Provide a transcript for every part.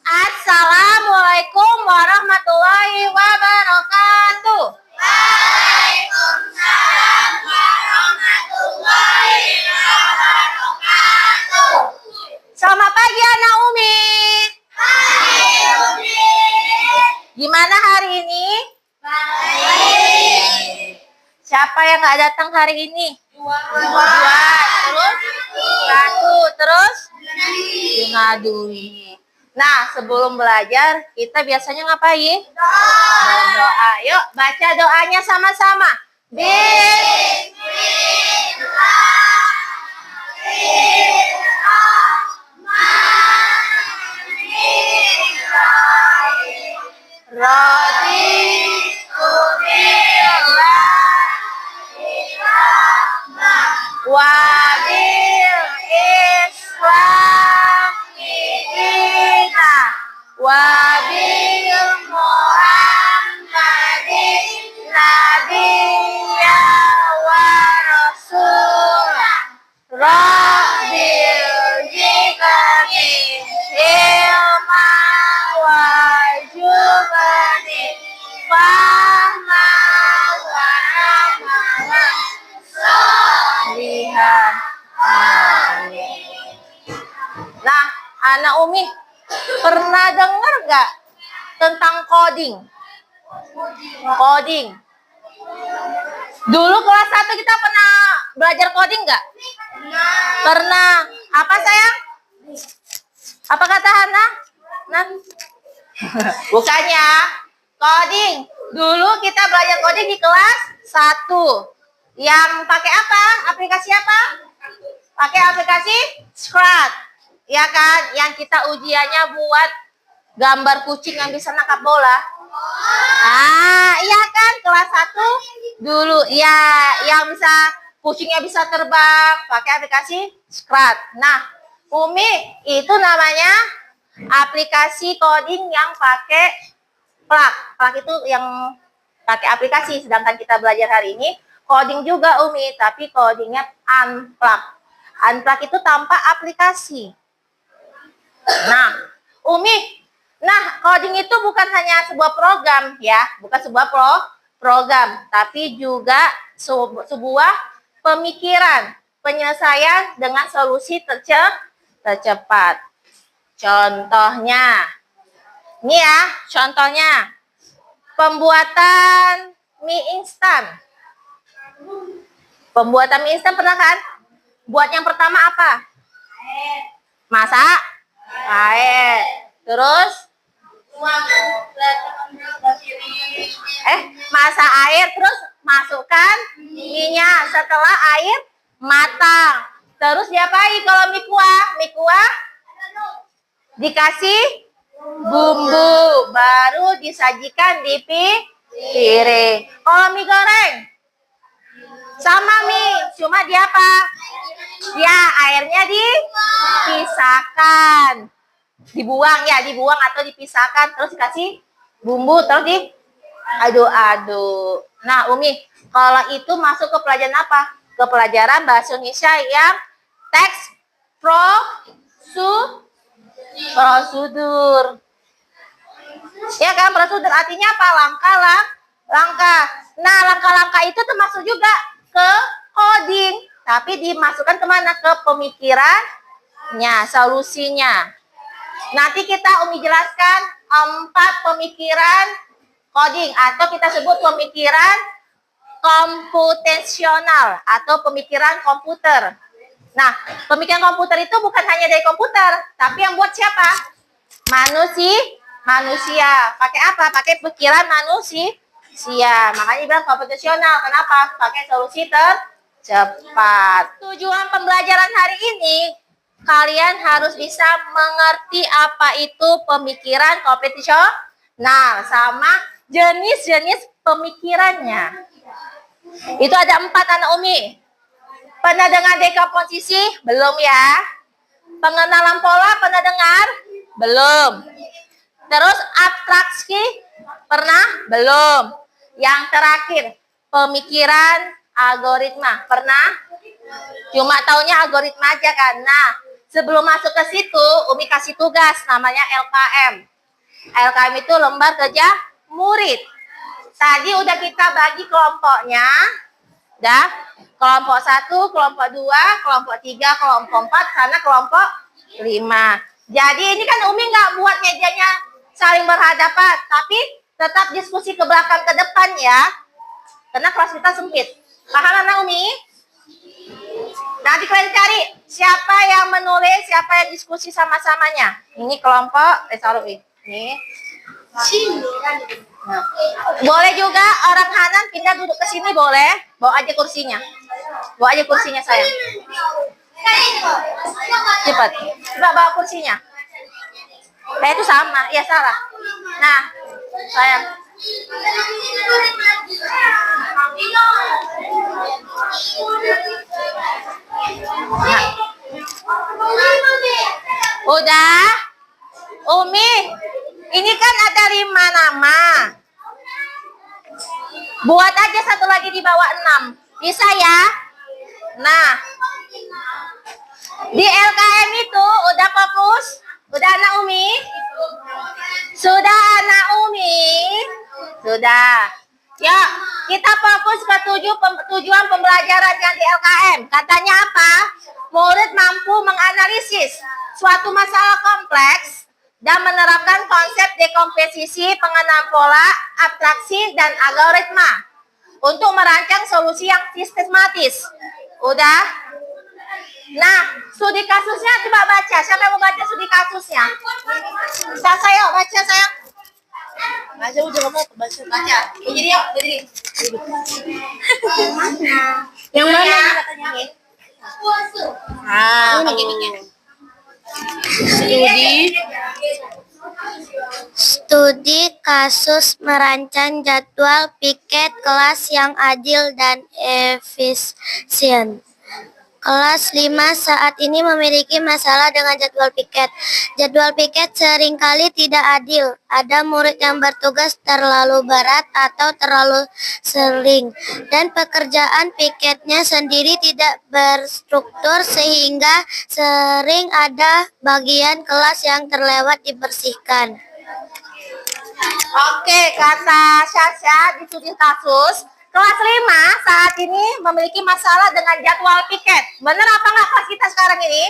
Assalamualaikum warahmatullahi wabarakatuh. Waalaikumsalam warahmatullahi wabarakatuh. Selamat pagi anak Umi. Pagi Umi. Gimana hari ini? Baik. Siapa yang nggak datang hari ini? Dua. Terus? Satu. Terus? Ngadui. Nah, sebelum belajar, kita biasanya ngapain? Berdoa. Yuk, baca doanya sama-sama. Wabil Islam dina wabil Muhammadin nabiyya wa rasulah rabbil jikani ilma wajubani fahma wa amala lihat. Nah, anak Umi pernah dengar nggak tentang coding? Coding. Dulu kelas 1 kita pernah belajar coding nggak? Pernah. Apa sayang? Apa kata Hana? Nah, bukannya coding. Dulu kita belajar coding di kelas 1. Yang pakai apa? Aplikasi apa? Pakai aplikasi Scratch. Ya kan? Yang kita ujiannya buat gambar kucing yang bisa nangkap bola. Iya kan? Kelas 1 dulu. Ya, yang bisa kucingnya bisa terbang. Pakai aplikasi Scratch. Nah, Umi, itu namanya aplikasi coding yang pakai plug. Plug itu yang pakai aplikasi. Sedangkan kita belajar hari ini coding juga Umi, tapi codingnya unplug. Unplug itu tanpa aplikasi. Nah, Umi, coding itu bukan hanya sebuah program ya, bukan sebuah program, tapi juga sebuah pemikiran, penyelesaian dengan solusi tercepat. Contohnya, ini ya, contohnya pembuatan mie instan. Pembuatan mie instan pernah kan? Buat yang pertama apa? Masak air. Terus masak air, terus masukkan minyak setelah air matang. Terus diapain kalau mie kuah? Mie kuah dikasih bumbu, baru disajikan di piring. Kalau mie goreng sama mie, cuma dia apa? Ya, airnya dipisahkan. Dibuang atau dipisahkan, terus dikasih bumbu, terus diaduk-aduk. Nah, Umi, kalau itu masuk ke pelajaran apa? Ke pelajaran bahasa Indonesia yang teks prosedur. Ya kan, prosedur artinya apa? Langkah. Nah, langkah-langkah itu termasuk juga ke coding, tapi dimasukkan kemana? Ke pemikirannya, solusinya. Nanti kita Umi jelaskan 4 pemikiran coding, atau kita sebut pemikiran komputasional atau pemikiran komputer. Nah, pemikiran komputer itu bukan hanya dari komputer, tapi yang buat siapa? Manusia. Pakai apa? Pakai pikiran manusia. Makanya bilang komputasional. Kenapa? Pakai solusi tercepat. Tujuan pembelajaran hari ini, kalian harus bisa mengerti apa itu pemikiran komputasional sama jenis-jenis pemikirannya. Itu ada 4 anak Umi. Pernah dengar dekomposisi? Belum ya. Pengenalan pola pernah dengar? Belum. Terus abstraksi pernah? Belum. Yang terakhir, pemikiran algoritma. Pernah? Cuma taunya algoritma aja kan. Nah, sebelum masuk ke situ, Umi kasih tugas namanya LKM. LKM itu lembar kerja murid. Tadi udah kita bagi kelompoknya. Dah, kelompok 1, kelompok 2, kelompok 3, kelompok 4, karena kelompok 5. Jadi ini kan Umi nggak buat mejanya saling berhadapan, tapi tetap diskusi ke belakang ke depan ya. Karena kelas kita sempit. Paham anak Umi? Nanti kalian cari siapa yang menulis, siapa yang diskusi sama-samanya. Ini kelompok, taruh ini. Nah. Boleh juga orang Hanan pindah duduk ke sini boleh. Bawa aja kursinya. Bawa aja kursinya sayang. Cepat. Coba bawa kursinya. Itu sama. Iya salah. Nah, sayang. Nah. Udah. Umi, ini kan ada 5 nama. Buat aja satu lagi di bawah 6. Bisa ya? Nah, di LKM itu udah fokus? Udah anak Umi? Sudah anak Umi? Sudah. Ya, kita fokus ke tujuan pembelajaran yang di LKM. Katanya apa? Murid mampu menganalisis suatu masalah kompleks dan menerapkan konsep dekomposisi, pengenalan pola, abstraksi, dan algoritma untuk merancang solusi yang sistematis. Udah? Nah, studi kasusnya coba baca. Siapa yang mau baca studi kasusnya? Bisa saya baca sayang. Baca udah mau baca. Baca. Jadi yuk, jadi. Yang mana? Begini. Studi kasus merancang jadwal piket kelas yang adil dan efisien. Kelas 5 saat ini memiliki masalah dengan jadwal piket. Jadwal piket seringkali tidak adil. Ada murid yang bertugas terlalu berat atau terlalu sering. Dan pekerjaan piketnya sendiri tidak berstruktur sehingga sering ada bagian kelas yang terlewat dibersihkan. Oke, kata Syasha di studi kasus. Kelas 5 saat ini memiliki masalah dengan jadwal piket. Benar apa nggak kelas kita sekarang ini?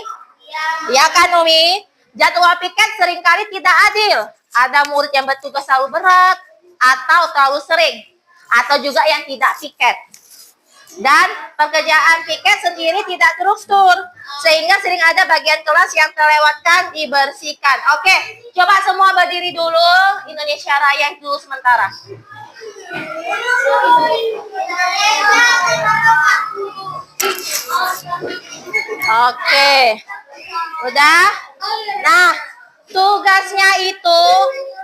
Ya kan Umi? Jadwal piket seringkali tidak adil. Ada murid yang bertugas terlalu berat atau terlalu sering. Atau juga yang tidak piket. Dan pekerjaan piket sendiri tidak terstruktur. Sehingga sering ada bagian kelas yang terlewatkan dibersihkan. Oke, coba semua berdiri dulu. Indonesia Raya dulu sementara. Oke. Udah? Nah, tugasnya itu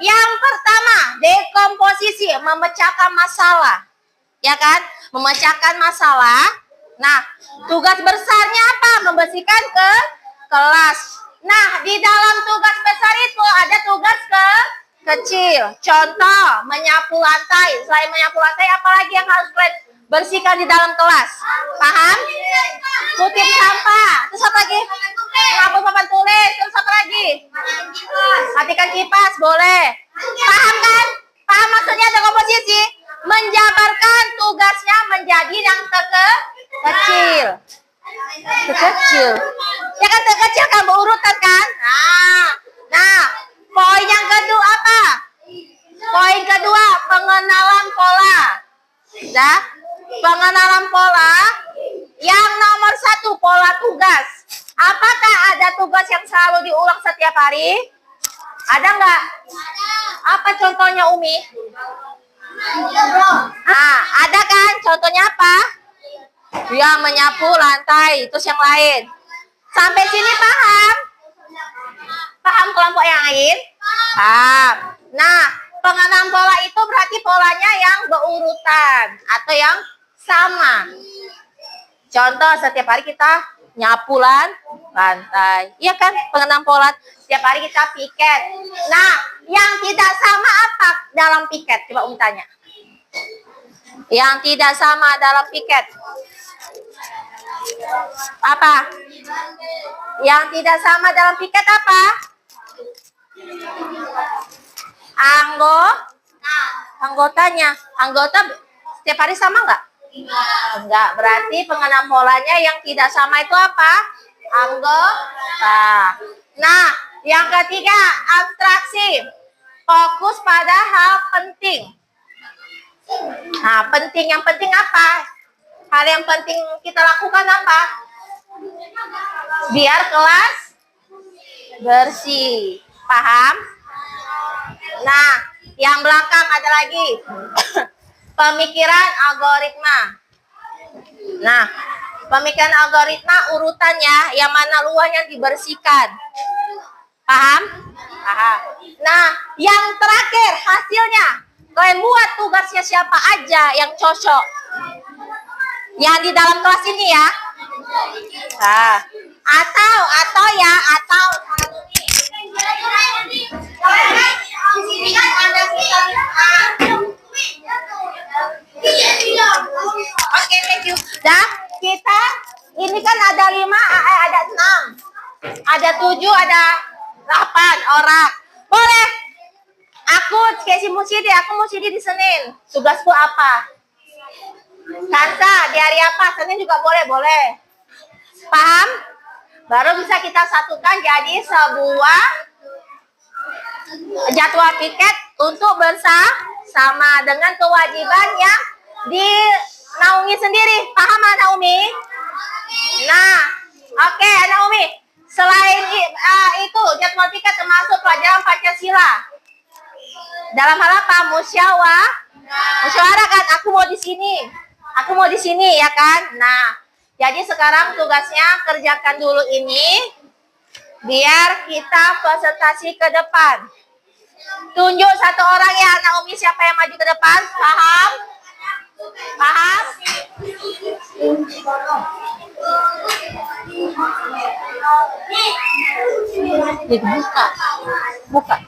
yang pertama, dekomposisi, memecahkan masalah. Ya kan? Memecahkan masalah. Nah, tugas besarnya apa? Membersihkan ke kelas. Nah, di dalam tugas besar itu ada tugas kecil. Contoh, menyapu lantai. Selain menyapu lantai, apalagi yang harus bersihkan di dalam kelas? Paham? Kutip sampah. Terus apa lagi? Menghapus papan tulis. Terus apa lagi? Matikan kipas, boleh. Paham kan? Paham maksudnya dekomposisi? Menjabarkan tugasnya menjadi yang kecil. Kecil. Ya kan kecil kan berurutan kan? Nah, poin yang kedua apa? Poin kedua, pengenalan pola. Dah, pengenalan pola. Yang nomor 1, pola tugas. Apakah ada tugas yang selalu diulang setiap hari? Ada nggak? Apa contohnya Umi? Ada kan? Contohnya apa? Ya, menyapu lantai. Terus yang lain. Sampai sini paham? Paham kelompok yang lain? Paham. Nah, pengenalan pola itu berarti polanya yang berurutan atau yang sama. Contoh, setiap hari kita nyapu lantai. Iya kan? Pengenalan pola. Setiap hari kita piket. Nah, yang tidak sama apa dalam piket? Coba Umi tanya. Yang tidak sama dalam piket. Apa? Yang tidak sama dalam piket apa? Anggotanya. Anggota setiap hari sama nggak? Enggak. Berarti pengenam polanya yang tidak sama itu apa? Anggota. Nah, yang ketiga, abstraksi. Fokus pada hal penting. Nah, penting. Yang penting apa? Hal yang penting kita lakukan apa? Biar kelas bersih. Paham? Nah, yang belakang ada lagi. Pemikiran algoritma. Nah, pemikiran algoritma urutannya yang mana luar yang dibersihkan. Paham? Paham. Nah, yang terakhir hasilnya. Kalian buat tugasnya siapa aja yang cocok. Yang di dalam kelas ini ya. Nah, atau Oke, thank you. Dah, kita ini kan ada 5, ada 6. Ada 7, ada 8 orang. Boleh. Aku kayak si Musidi, aku Musidi di Senin. Tugasku apa? Kansa, di hari apa? Senin juga boleh. Paham? Baru bisa kita satukan jadi sebuah jadwal piket untuk bersama dengan kewajiban yang dinaungi sendiri. Paham Naomi? Nah, oke Naomi. Selain itu jadwal piket termasuk pelajaran Pancasila. Dalam hal apa? Musyawarah kan? Aku mau di sini ya kan? Nah, jadi sekarang tugasnya kerjakan dulu ini biar kita presentasi ke depan. Tunjuk satu orang ya, Naomi, siapa yang maju ke depan? Paham? Paham? Buka.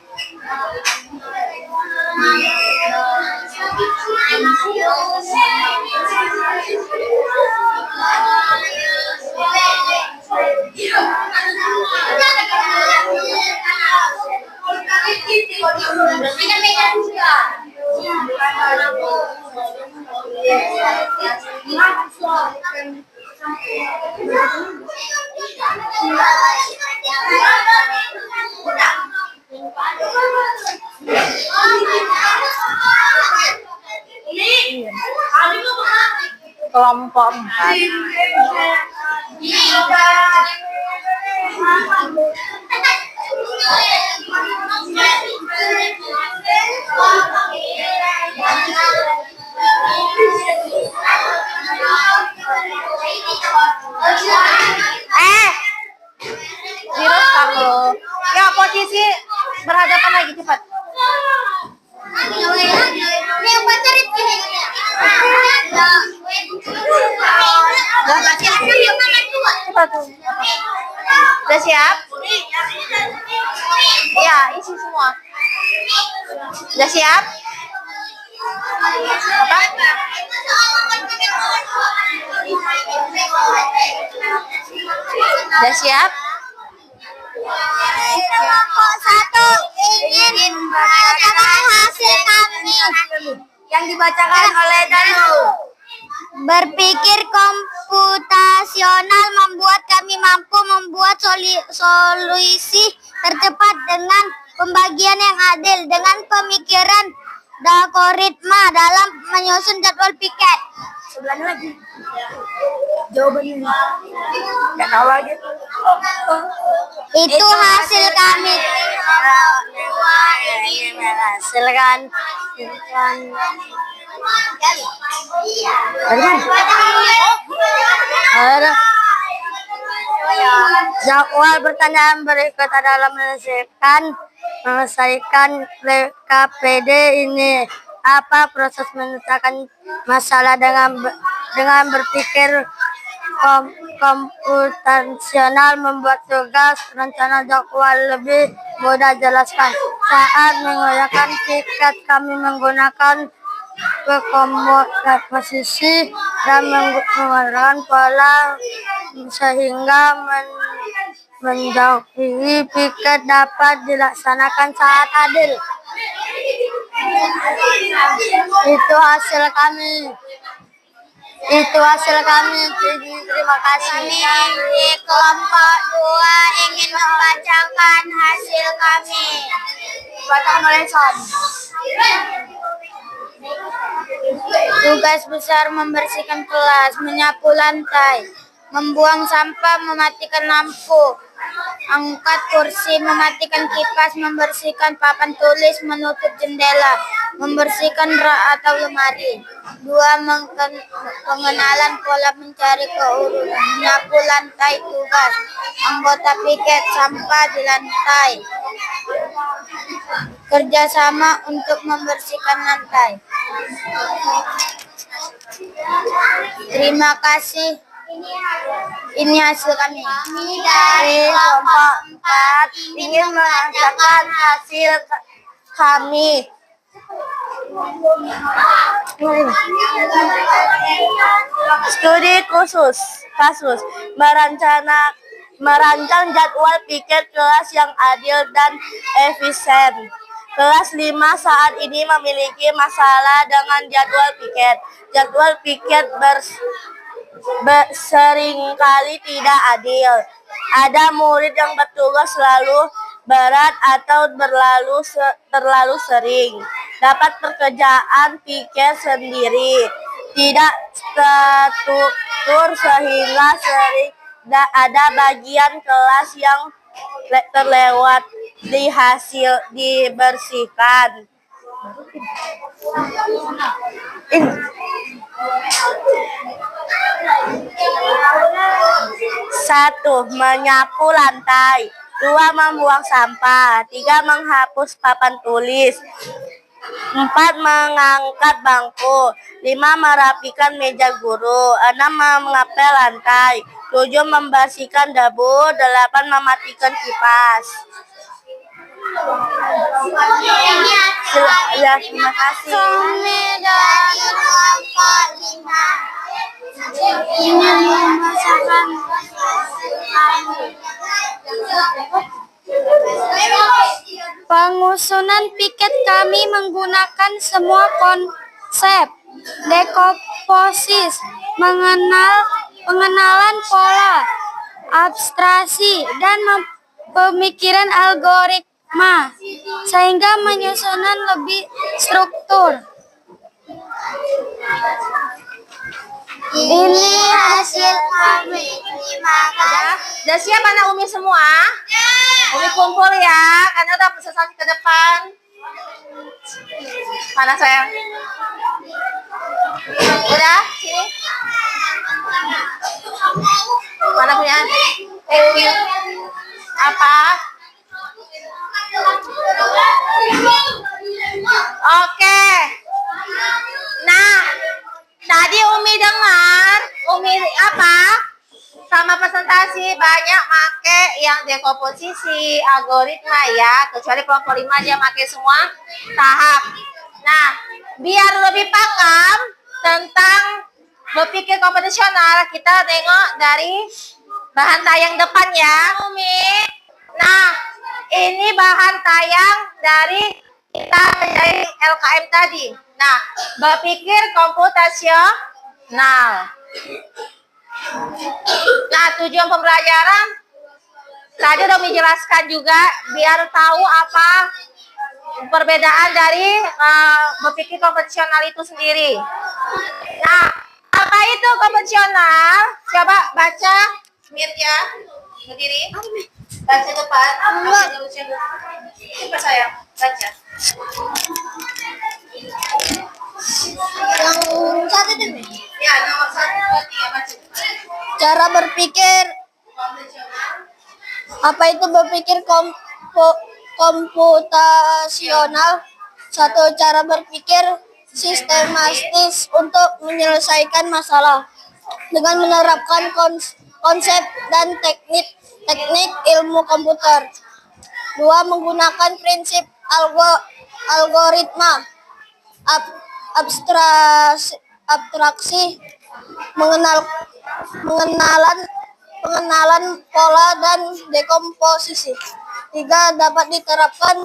Kelompok 4. Direkam loh. Ya, posisi berhadapan lagi cepat. Cepat tuh. Udah siap? Iya, isi semua. Udah siap? Apa? Udah siap? Kelompok 1 ingin membacakan hasil kami Yang dibacakan oleh Danu. Berpikir komputasional membuat kami mampu membuat solusi tercepat dengan pembagian yang adil dengan pemikiran algoritma dalam menyusun jadwal piket. Sebelahnya lagi. Jawabannya. Nggak tahu lagi. Itu hasil kami. Silakan. Jadwal pertanyaan berikut adalah menyelesaikan PKPD ini. Apa proses menyelesaikan masalah dengan berpikir komputasional, membuat tugas rencana jadwal lebih mudah jelaskan. Saat mengerjakan piket kami menggunakan posisi dan menggunakan pola sehingga menjauhi piket dapat dilaksanakan saat adil. Itu hasil kami. Terima kasih. Kami di kelompok 2 ingin membacakan hasil kami. Tugas besar membersihkan kelas, menyapu lantai, membuang sampah, mematikan lampu, angkat kursi, mematikan kipas, membersihkan papan tulis, menutup jendela, membersihkan rak atau lemari. 2. Pengenalan pola mencari keurutan, menyapu lantai tugas, anggota piket sampah di lantai, kerjasama untuk membersihkan lantai. Terima kasih. Ini hasil kami. Kami dari kelompok 4 ingin membacakan hasil kami. Studi khusus kasus merancang jadwal piket kelas yang adil dan efisien. Kelas 5 saat ini memiliki masalah dengan jadwal piket. Jadwal piket seringkali tidak adil. Ada murid yang bertugas selalu berat atau terlalu sering. Dapat pekerjaan piket sendiri. Tidak terstruktur sehingga sering ada bagian kelas yang terlewat dibersihkan. Satu, menyapu lantai. 2, membuang sampah. 3, menghapus papan tulis. 4, mengangkat bangku. 5, merapikan meja guru. 6, mengepel lantai. 7, membersihkan debu. 8, mematikan kipas. Ya, terima kasih. Kami dari kelompok 5 ingin membacakan pengusunan piket. Kami menggunakan semua konsep dekomposis, pengenalan pola, abstraksi, dan pemikiran algoritma sehingga menyusunan lebih struktur. Ini hasil kami. Terima kasih. Udah siap anak Umi semua? Umi kumpul ya, karena udah presentasi ke depan. Mana sayang? Udah? Sini. Mana punya? Thank you. Apa? Oke. Nah, tadi Umi dengar, Umi apa? Sama presentasi banyak make yang dekomposisi, algoritma ya, kecuali kelompok 5 aja make semua tahap. Nah, biar lebih paham tentang berpikir komputasional, kita tengok dari bahan tayang depan ya, Umi. Nah, ini bahan tayang dari kita dari LKM tadi. Nah, berpikir komputasional. Nah, tujuan pembelajaran tadi udah menjelaskan juga biar tahu apa perbedaan dari berpikir komputasional itu sendiri. Nah, apa itu komputasional? Coba baca, Mirja, berdiri, baca depan. Coba saya baca. Yang satu dulu. Ya, nomor 1, 2, 3, baca. Cara berpikir. Apa itu berpikir komputasional? Satu, cara berpikir sistematis untuk menyelesaikan masalah dengan menerapkan konsep dan teknik ilmu komputer. 2, menggunakan prinsip algoritma. abstraksi, pengenalan pola dan dekomposisi. 3. Dapat diterapkan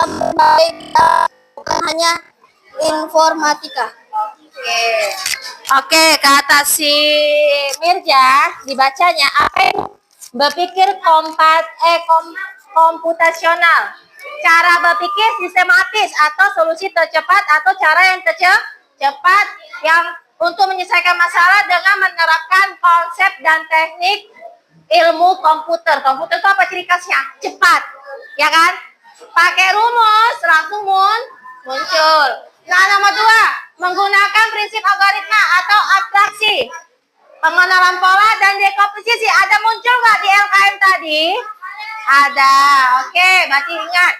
dalam berbagai bidang, bukan hanya informatika. Oke, kata si Mirja dibacanya apa itu? Berpikir komputasional. Cara berpikir sistematis atau solusi tercepat atau cara yang tercepat yang untuk menyelesaikan masalah dengan menerapkan konsep dan teknik ilmu komputer. Komputer itu apa ciri khasnya? Cepat, ya kan? Pakai rumus langsung muncul. Nah, nomor 2, menggunakan prinsip algoritma atau abstraksi. Pengenalan pola dan dekomposisi. Ada muncul nggak di LKM tadi? Ada. Oke, berarti ingat.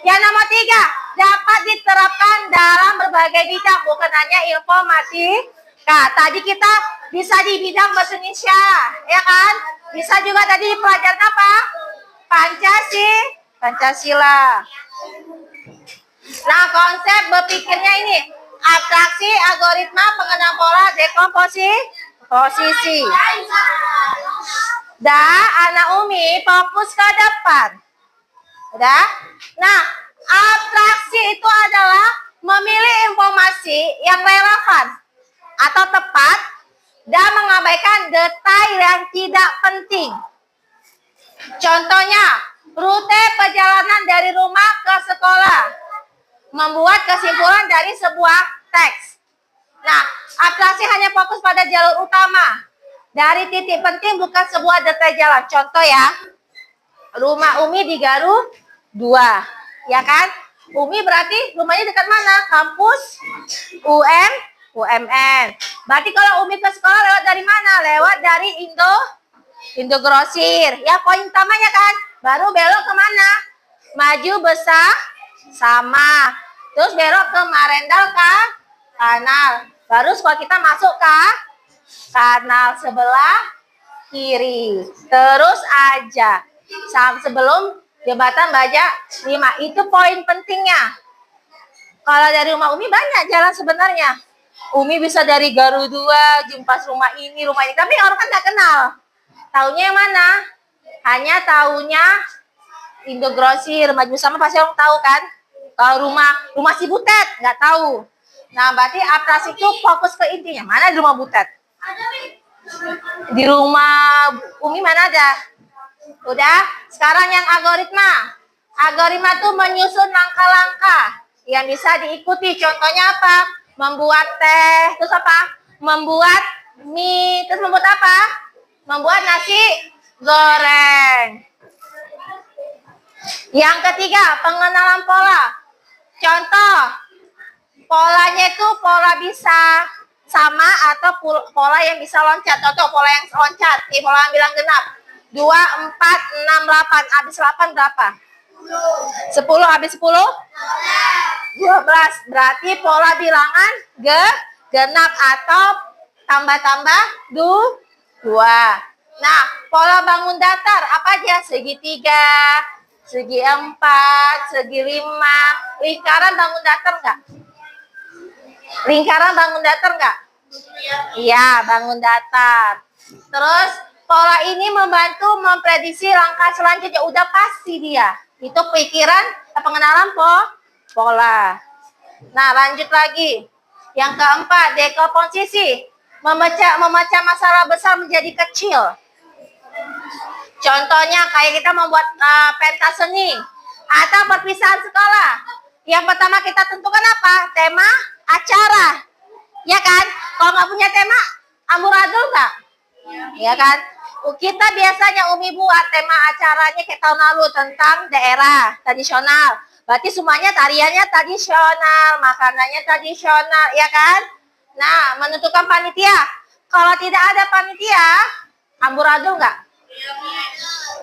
Yang nomor 3, dapat diterapkan dalam berbagai bidang, bukan hanya informatika. Tadi kita bisa di bidang bahasa Indonesia, ya kan? Bisa juga tadi di pelajaran apa? Pancasila. Nah, konsep berpikirnya ini abstraksi, algoritma, pengenalan pola, dekomposisi. Anak Umi fokus ke depan. Udah? Nah, abstraksi itu adalah memilih informasi yang relevan atau tepat dan mengabaikan detail yang tidak penting. Contohnya, rute perjalanan dari rumah ke sekolah. Membuat kesimpulan dari sebuah teks. Nah, abstraksi hanya fokus pada jalur utama. Dari titik penting bukan sebuah detail jalan. Contoh ya, rumah Umi di Garu 2. Ya kan? Umi berarti rumahnya dekat mana? Kampus UMN. Berarti kalau Umi ke sekolah lewat dari mana? Lewat dari Indogrosir. Ya, poin utamanya kan. Baru belok kemana? Maju besar sama. Terus belok ke Marendal kanal. Baru sekolah kita masuk ke kanal sebelah kiri. Terus aja. Sebelum jembatan Baja 5. Itu poin pentingnya. Kalau dari rumah Umi banyak jalan sebenarnya. Umi bisa dari Garu 2, jumpa rumah ini. Tapi orang kan nggak kenal. Taunya yang mana? Hanya taunya Indogrosir, Maju Bersama pasti orang tahu kan? Kalau rumah si Butet nggak tahu. Nah, berarti abstraksi itu fokus ke intinya. Mana di rumah Butet? Di rumah Umi mana ada? Udah. Sekarang yang algoritma. Algoritma itu menyusun langkah-langkah yang bisa diikuti. Contohnya apa? Membuat teh. Terus apa? Membuat mie. Terus membuat apa? Membuat nasi goreng. Yang ketiga, pengenalan pola. Contoh, polanya itu pola bisa sama atau pola yang bisa loncat. Contoh, pola yang loncat. Nih, pola yang bilang genap. 2, 4, 6, 8. Habis 8 berapa? 10. Habis 10? 12. Berarti pola bilangan genap atau tambah-tambah 2. Nah, pola bangun datar apa aja? Segitiga, segi 4, segi 5. Lingkaran bangun datar enggak? Lingkaran bangun datar enggak? Iya, bangun datar. Terus pola ini membantu memprediksi langkah selanjutnya. Udah pasti dia. Itu pikiran pengenalan pola. Nah, lanjut lagi. Yang keempat, dekomposisi. Memecah masalah besar menjadi kecil. Contohnya kayak kita membuat pentas seni atau perpisahan sekolah. Yang pertama kita tentukan apa? Tema acara. Ya kan? Kalau nggak punya tema, amburadul nggak? Ya kan? Kita biasanya Umi buat tema acaranya kayak tahun lalu tentang daerah tradisional. Berarti semuanya tariannya tradisional, makanannya tradisional, ya kan? Nah, menentukan panitia. Kalau tidak ada panitia, amburadul nggak?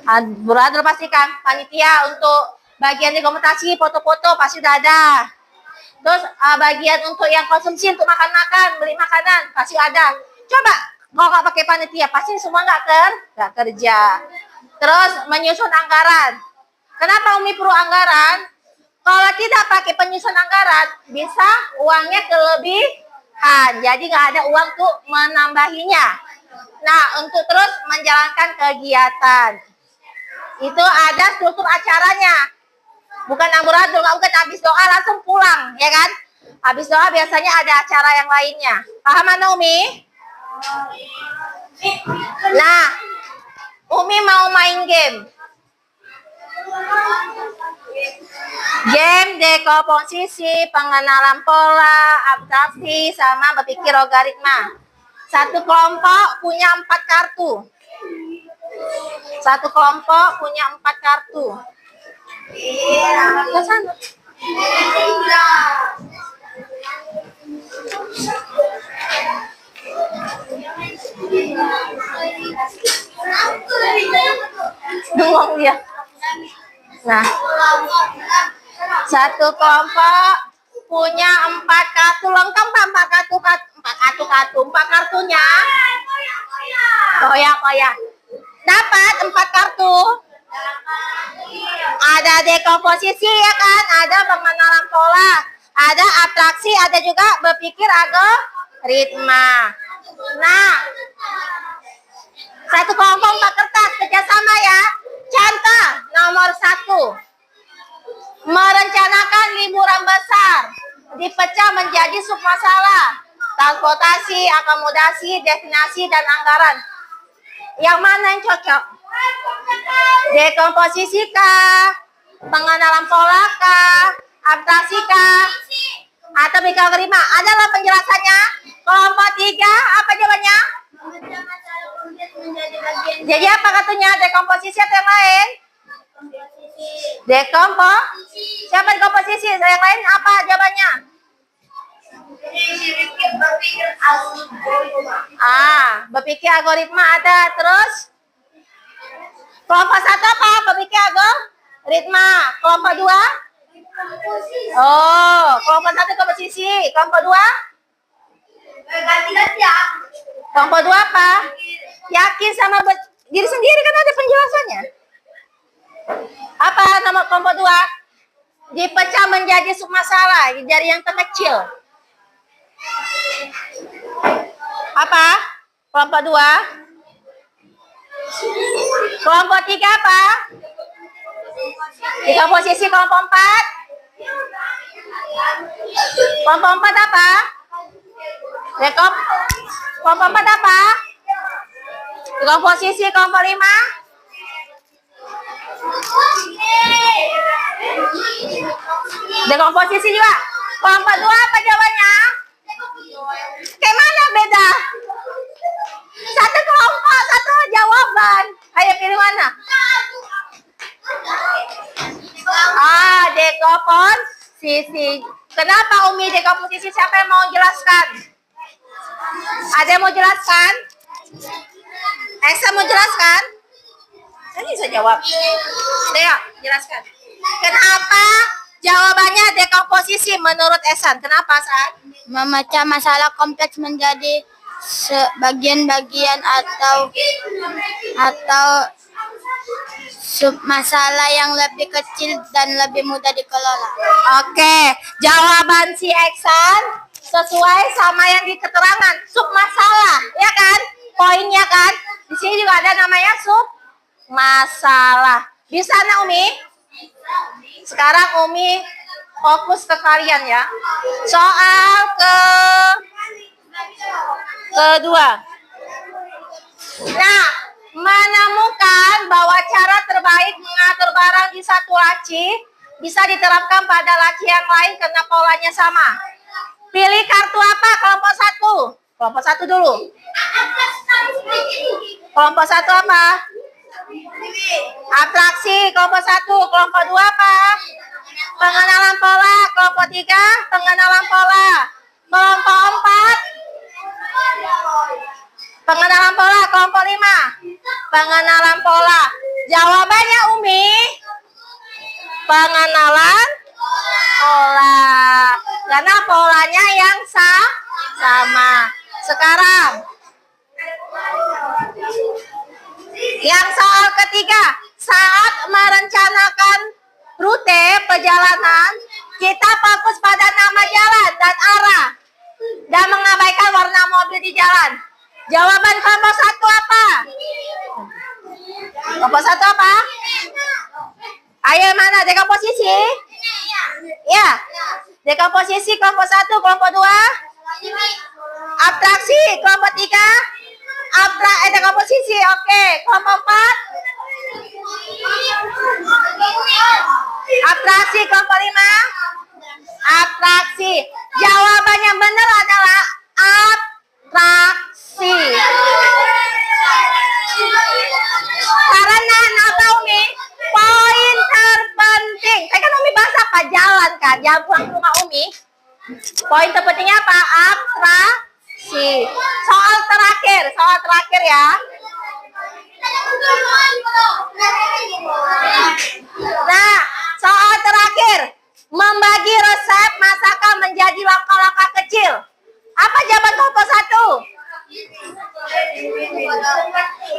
Amburadul pasti kan. Panitia untuk bagian dokumentasi, foto-foto pasti udah ada. Terus bagian untuk yang konsumsi, untuk makan-makan, beli makanan pasti ada. Coba kalau nggak pakai panitia, pasti semua nggak kerja. Terus menyusun anggaran. Kenapa Umi perlu anggaran? Kalau tidak pakai penyusun anggaran, bisa uangnya kelebihan. Jadi nggak ada uang tuh menambahinya. Nah, untuk terus menjalankan kegiatan. Itu ada struktur acaranya. Bukan amburadul, nggak mungkin habis doa langsung pulang, ya kan? Habis doa biasanya ada acara yang lainnya. Paham mana Umi? Nah, Umi mau main game. Game dekomposisi, pengenalan pola, abstraksi, sama berpikir logaritma. Satu kelompok punya 4 kartu. Satu kelompok punya 4 kartu. Ke sana. Bengong dia. Nah, satu kelompok punya 4 kartu lengkap, 4 kartunya. Koyak. Dapat 4 kartu. Ada dekomposisi ya kan, ada pengenalan pola, ada abstraksi, ada juga berpikir algoritma. Nah, satu kelompok 4 kertas kerjasama ya. Contoh nomor 1, merencanakan liburan besar, dipecah menjadi submasalah, transportasi, akomodasi, destinasi, dan anggaran. Yang mana yang cocok? Dekomposisi kah? Pengenalan pola kah? Abstraksi kah? Atau berpikir algoritma? Adalah penjelasannya. Kelompok 3, apa jawabannya? Jadi apa katanya? Dekomposisi atau yang lain? Siapa dekomposisi? Yang lain apa jawabannya? Berpikir algoritma ada. Terus kelompok 1 apa? Berpikir algoritma. Kelompok 2? Kelompok 1 komposisi. Kelompok 2? Kelompok 2 apa? Yakin sama diri sendiri kan ada penjelasannya. Apa nama kelompok 2? Dipecah menjadi submasalah dari yang terkecil. Apa? Kelompok 2? Kelompok 3 apa? Dekomposisi. Kelompok 4? Kelompok 4 apa? Kelompok 4 apa? Dekomposisi. Kelompok 5? Dekomposisi juga. Kelompok 2 apa jawabannya? Kayak mana beda? Satu kelompok, satu jawaban. Ayo pilih mana? Dekomposisi. Kenapa Umi dekomposisi? Siapa yang mau jelaskan? Ada yang mau jelaskan? Esa mau jelaskan? Saya bisa jawab. Dea, jelaskan. Kenapa jawabannya dekomposisi menurut Esan? Kenapa, San? Memecah masalah kompleks menjadi sebagian-bagian atau submasalah yang lebih kecil dan lebih mudah dikelola. Oke, jawaban si Eksan sesuai sama yang di keterangan. Submasalah, ya kan? Poinnya kan? Di sini juga ada namanya submasalah. Di sana Umi? Sekarang Umi fokus ke kalian ya. Soal kedua. Nah, menemukan bahwa cara terbaik mengatur barang di satu laci bisa diterapkan pada laci yang lain karena polanya sama. Pilih kartu apa? Kelompok 1. Kelompok 1 dulu. Kelompok 1 apa? Abstraksi. Kelompok 1. Kelompok 2 apa? Pengenalan pola. Kelompok 3. Pengenalan pola. Kelompok 4. Pengenalan pola. Kelompok 5. Pengenalan pola. Jawabannya Umi, pengenalan pola. Karena polanya yang sama. Sekarang yang soal ketiga. Saat merencanakan rute perjalanan perjalanan, kita fokus pada nama jalan dan arah, dan mengabaikan warna mobil di jalan. Jawaban kelompok 1 apa? Kelompok 1 apa? Ayo mana? Dekomposisi? Ya. Dekomposisi kelompok 1, kelompok 2. Abstraksi kelompok 3. Dekomposisi. Oke, kelompok 4. Abstraksi kelompok 5. Abstraksi. Jawaban yang benar adalah abstraksi. Karena apa Umi? Poin terpenting. Saya kan Umi bahas apa? Jalan kan? Jalan pulang ke rumah Umi. Poin terpentingnya apa? Abstraksi. Soal terakhir ya. Nah, soal terakhir. Membagi resep masakan menjadi langkah-langkah kecil. Apa jawaban kelompok 1?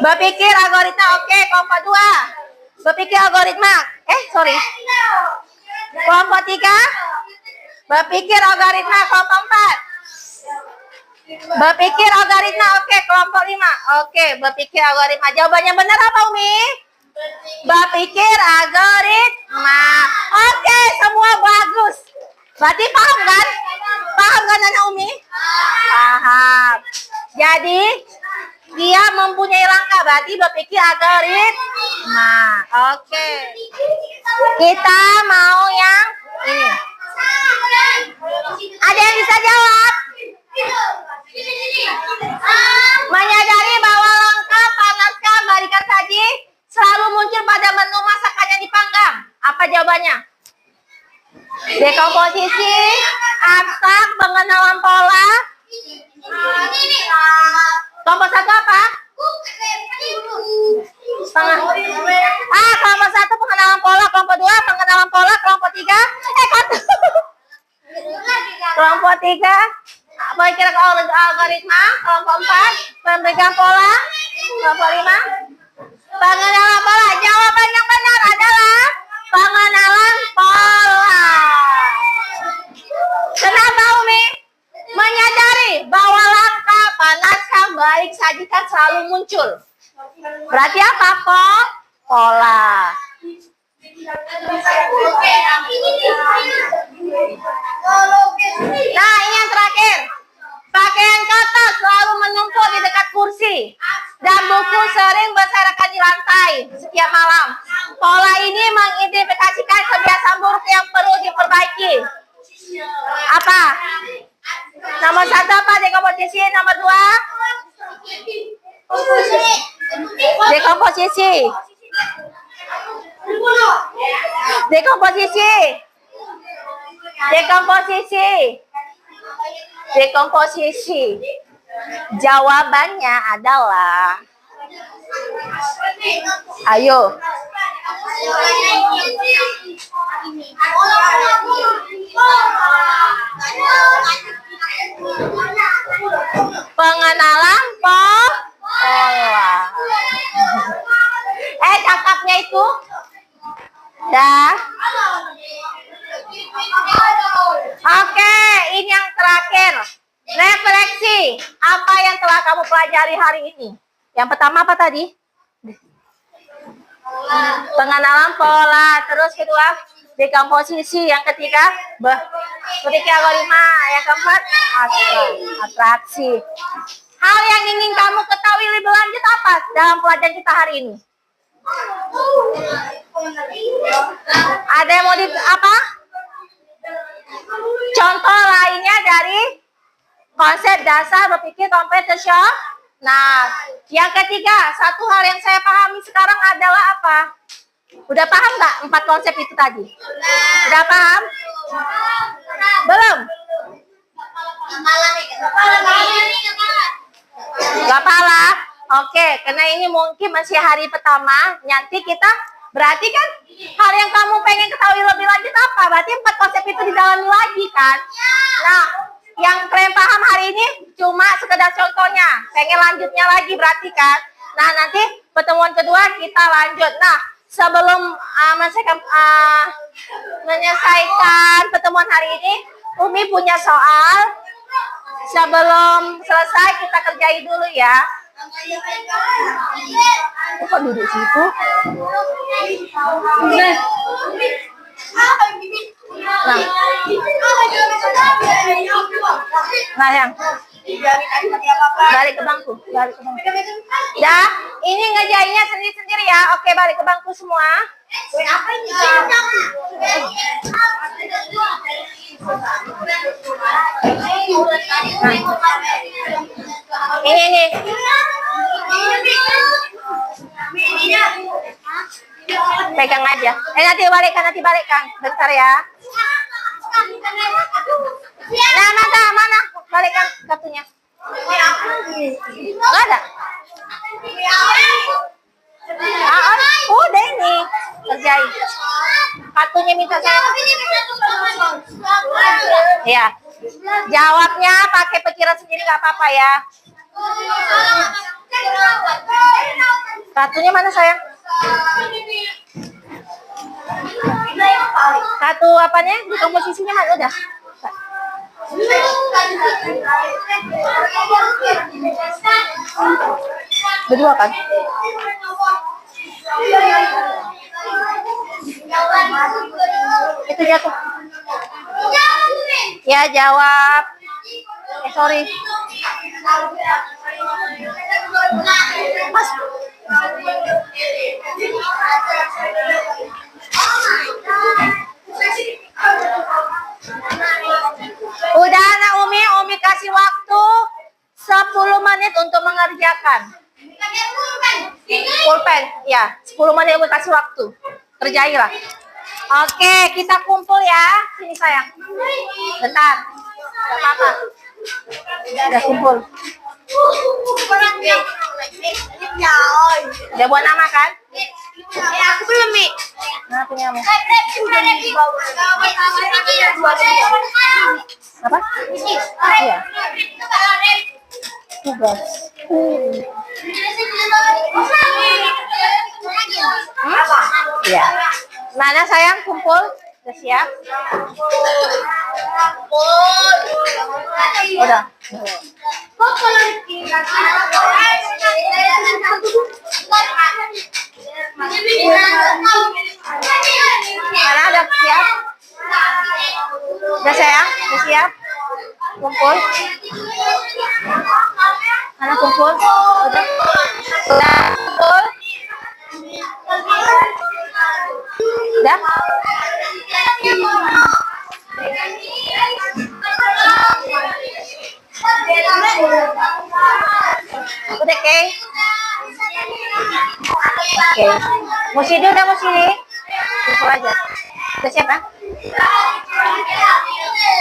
Berpikir algoritma. Oke, kelompok 2. Berpikir algoritma. Kelompok 3. Berpikir algoritma. Kelompok 4. Berpikir algoritma. Oke, kelompok 5. Oke, berpikir algoritma. Jawabannya benar apa Umi? Berpikir algoritma. Oke, semua bagus. Berarti paham kan? Paham kan anak Umi? Paham. Jadi dia mempunyai langkah, berarti berpikir algoritma. Oke. Kita mau yang ini. Ada yang bisa jawab? Menyadari bahwa langkah panaskan balikan saji selalu muncul pada menu masakan yang dipanggang. Apa jawabannya? Dekomposisi, abstrak, pengenalan pola. Kelompok 1 apa? Kelompok 1 pengenalan pola, kelompok 2 pengenalan pola, kelompok 3 kelompok 3 berpikir algoritma, kelompok 4 pemberian pola, kelompok 5 pengenalan pola. Jawaban yang benar adalah pengenalan pola. Kenapa Umi? Menyadari bahwa langkah panaskan balik sajikan selalu muncul. Berarti apa kok? Pola. Nah, ini yang terakhir. Pakaian kotor selalu menumpuk di dekat kursi dan buku sering berserakan di lantai setiap malam. Pola ini mengidentifikasikan kebiasaan buruk yang perlu diperbaiki. Apa? Nomor 1 apa? Dekomposisi. Nomor 2? Dekomposisi. Dekomposisi. Dekomposisi. Dekomposisi. Jawabannya adalah, ayo. Pengenalan pola. Cakapnya itu. Dah. Oke, ini yang terakhir. Refleksi. Apa yang telah kamu pelajari hari ini? Yang pertama apa tadi? Pengenalan pola. Terus kedua, dekomposisi. Yang ketiga, berpikir algoritma. Yang keempat, abstraksi. Hal yang ingin kamu ketahui lebih lanjut apa dalam pelajaran kita hari ini? Ada yang mau apa? Contoh lainnya dari konsep dasar berpikir komputasional. Nah, yang ketiga, satu hal yang saya pahami sekarang adalah apa? Udah paham nggak 4 konsep itu tadi? Udah paham? Belum? Gak pala. Oke, karena ini mungkin masih hari pertama. Nanti kita berarti kan hal yang kamu pengen ketahui lebih lanjut apa? Berarti 4 konsep itu didalami lagi kan? Nah, yang kalian paham hari ini cuma sekedar contohnya. Pengen lanjutnya lagi berarti kan? Nah, nanti pertemuan kedua kita lanjut. Nah, sebelum menyelesaikan menyelesaikan pertemuan hari ini, Umi punya soal. Sebelum selesai kita kerjain dulu ya. Kok duduk situ? Nah yang balik ke bangku, Dah, ini ngerjainnya sendiri-sendiri ya. Oke, balik ke bangku semua. Ini nih. Pegang aja. Nanti balikan. Bentar ya. Nah, mana? Balikan kartunya. Nggak ada. Udah ini. Kerjain. Kartunya minta saya. Ya. Jawabnya pakai pikiran sendiri nggak apa-apa ya. Kartunya mana sayang? Kartu apanya? Di komposisinya mana udah? Berdua kan? Itu jatuh. Ya jawab. Sorry. Mas. Udah anak Umi kasih waktu 10 menit untuk mengerjakan. Pulpen, ya 10 menit Umi kasih waktu. Kerjailah. Oke, kita kumpul ya. Sini sayang. Bentar. Gak apa-apa. Udah kumpul. Udah buat nama kan? Aku belum, Mi. Nah, punya kamu. Apa? Iya. Tugas. Ya. Mana sayang kumpul? Udah siap? Udah. Mana ada siap? Udah sayang? Udah siap? Kumpul? Mana kumpul? Udah. Udah kumpul? Udah? Udah, Kay? Oke. Musidi udah Musidi? Kumpul aja. Udah siap kan?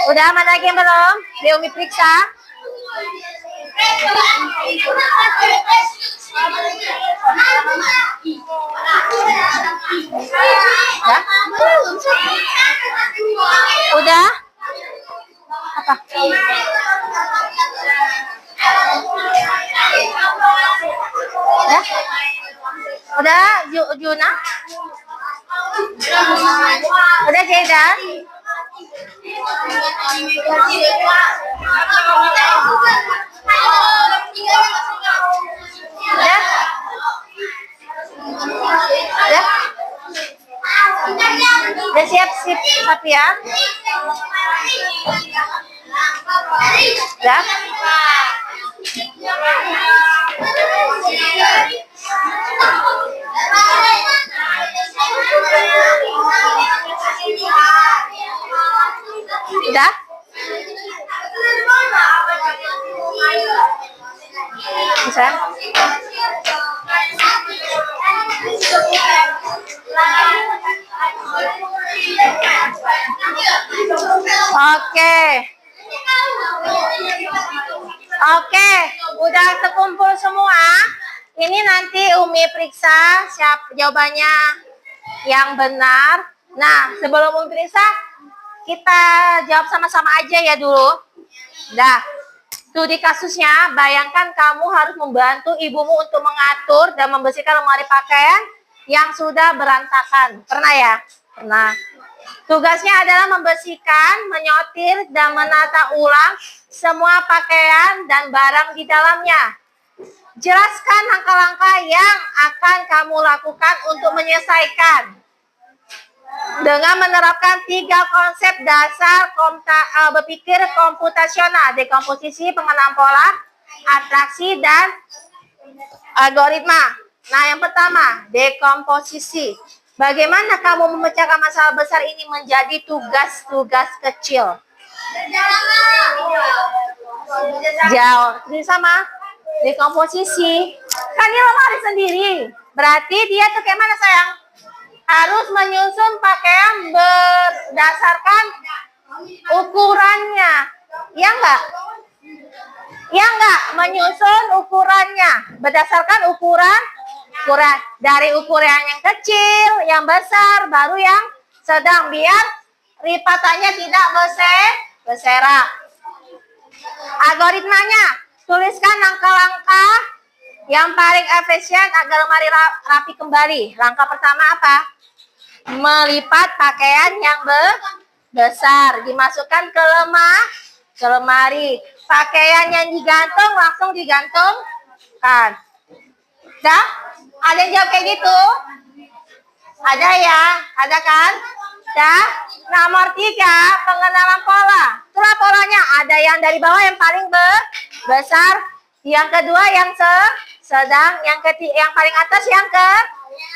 Udah, mana lagi yang belum? Dia Umi periksa. Udah? Udah? Apa? Udah? Udah, Juna? Udah, Jeda? Udah? Udah? Udah siap ya? Udah? Udah? Bisa? Oke. Oke, udah terkumpul semua. Ini nanti Umi periksa siapa jawabannya yang benar. Nah, sebelum Umi periksa, kita jawab sama-sama aja ya dulu. Dah, tuh di kasusnya, bayangkan kamu harus membantu ibumu untuk mengatur dan membersihkan lemari pakaian yang sudah berantakan. Pernah ya? Pernah. Tugasnya adalah membersihkan, menyortir, dan menata ulang semua pakaian dan barang di dalamnya. Jelaskan langkah-langkah yang akan kamu lakukan untuk menyelesaikan. Dengan menerapkan 3 konsep dasar berpikir komputasional, dekomposisi, pengenalan pola, atraksi, dan algoritma. Nah, yang pertama, dekomposisi. Bagaimana kamu memecahkan masalah besar ini menjadi tugas-tugas kecil? Jauh. Ini sama dekomposisi. Kan dia lemari sendiri. Berarti dia tuh kayak mana sayang? Harus menyusun pakaian berdasarkan ukurannya. Ya enggak? Ya enggak? Menyusun ukurannya. Berdasarkan ukuran dari ukuran yang kecil, yang besar, baru yang sedang, biar lipatannya tidak berserak. Algoritmanya, tuliskan langkah-langkah yang paling efisien agar lemari rapi kembali. Langkah pertama apa? Melipat pakaian yang besar, dimasukkan ke lemari. Pakaian yang digantung langsung digantungkan. Dah? Ada yang jawab kayak gitu? Ada ya? Ada kan? Dah? Nomor 3, pengenalan pola. Itulah polanya. Ada yang dari bawah yang paling besar. Yang kedua yang sedang. Yang paling atas yang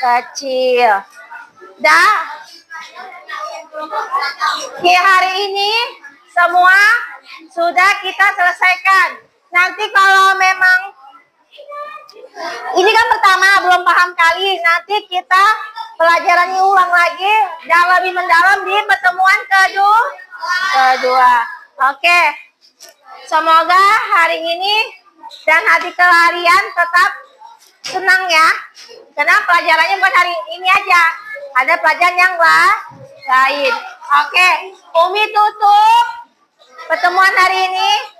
kecil. Dah? Oke, hari ini semua sudah kita selesaikan. Nanti kalau memang ini kan pertama, belum paham kali. Nanti kita pelajarannya ulang lagi dan lebih mendalam di pertemuan kedua. Oke. Semoga hari ini dan hari kalian tetap senang ya. Karena pelajarannya bukan hari ini aja. Ada pelajaran yang lain. Oke. Umi tutup pertemuan hari ini.